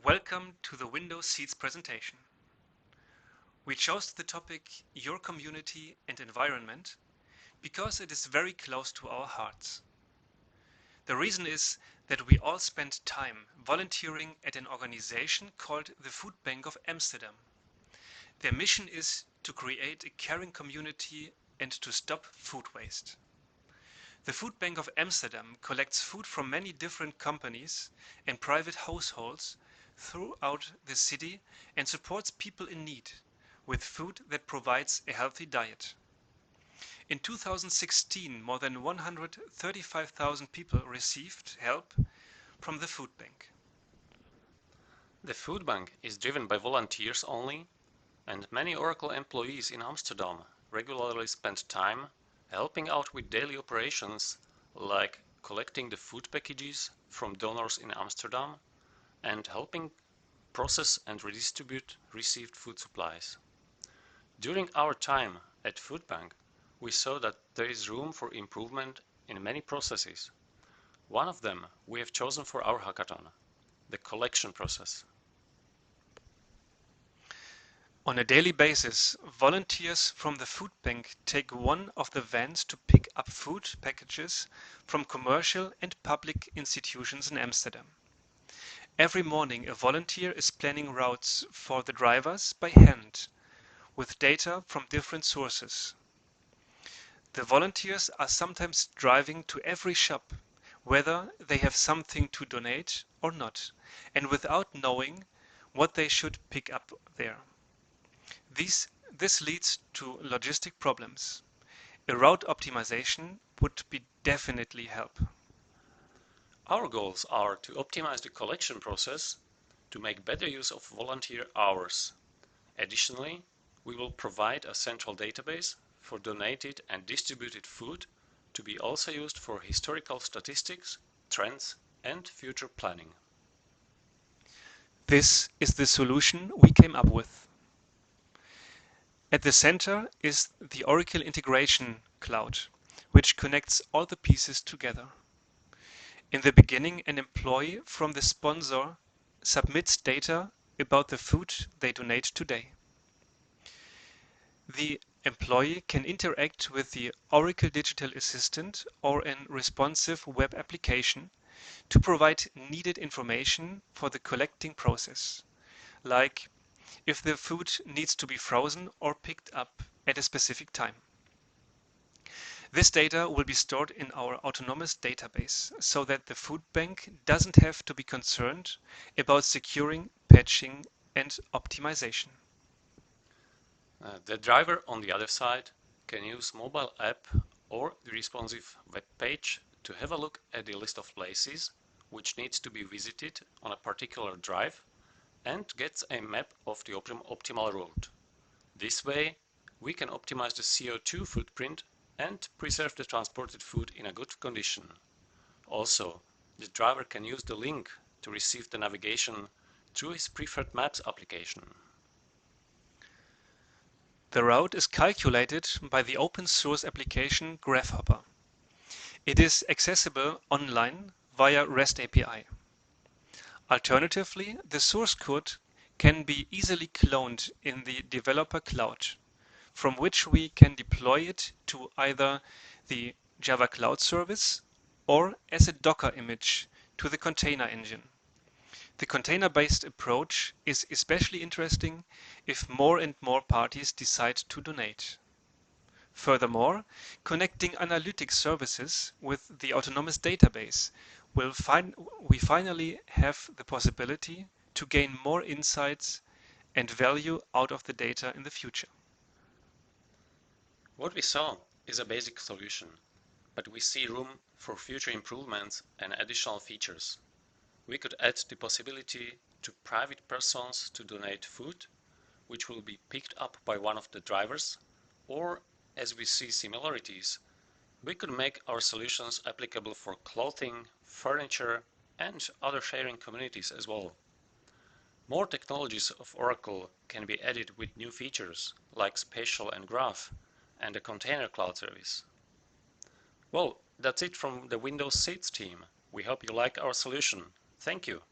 Welcome to the Windows Seats presentation. We chose the topic Your Community and Environment because it is very close to our hearts. The reason is that we all spend time volunteering at an organization called the Food Bank of Amsterdam. Their mission is to create a caring community and to stop food waste. The Food Bank of Amsterdam collects food from many different companies and private households throughout the city and supports people in need with food that provides a healthy diet. In 2016, more than 135,000 people received help from the Food Bank. The food bank is driven by volunteers only, and many Oracle employees in Amsterdam regularly spend time helping out with daily operations like collecting the food packages from donors in Amsterdam and helping process and redistribute received food supplies. During our time at Food Bank, we saw that there is room for improvement in many processes. One of them we have chosen for our hackathon, the collection process. On a daily basis, volunteers from the Food Bank take one of the vans to pick up food packages from commercial and public institutions in Amsterdam. Every morning, a volunteer is planning routes for the drivers by hand, with data from different sources. The volunteers are sometimes driving to every shop, whether they have something to donate or not, and without knowing what they should pick up there. This leads to logistic problems. A route optimization would be definitely help. Our goals are to optimize the collection process to make better use of volunteer hours. Additionally, we will provide a central database for donated and distributed food to be also used for historical statistics, trends, and future planning. This is the solution we came up with. At the center is the Oracle Integration Cloud, which connects all the pieces together. In the beginning, an employee from the sponsor submits data about the food they donate today. The employee can interact with the Oracle Digital Assistant or a responsive web application to provide needed information for the collecting process, like if the food needs to be frozen or picked up at a specific time. This data will be stored in our autonomous database so that the food bank doesn't have to be concerned about securing, patching, and optimization. The driver on the other side can use mobile app or the responsive web page to have a look at the list of places which needs to be visited on a particular drive and gets a map of the optimal route. This way, we can optimize the CO2 footprint and preserve the transported food in a good condition. Also, the driver can use the link to receive the navigation through his preferred maps application. The route is calculated by the open source application Grasshopper. It is accessible online via REST API. Alternatively, the source code can be easily cloned in the developer cloud, from which we can deploy it to either the Java Cloud Service or as a Docker image to the container engine. The container-based approach is especially interesting if more and more parties decide to donate. Furthermore, connecting analytics services with the autonomous database we finally have the possibility to gain more insights and value out of the data in the future. What we saw is a basic solution, but we see room for future improvements and additional features. We could add the possibility to private persons to donate food, which will be picked up by one of the drivers, or as we see similarities, we could make our solutions applicable for clothing, furniture, and other sharing communities as well. More technologies of Oracle can be added with new features like spatial and graph and a container cloud service. Well, that's it from the Windows Seats team. We hope you like our solution. Thank you.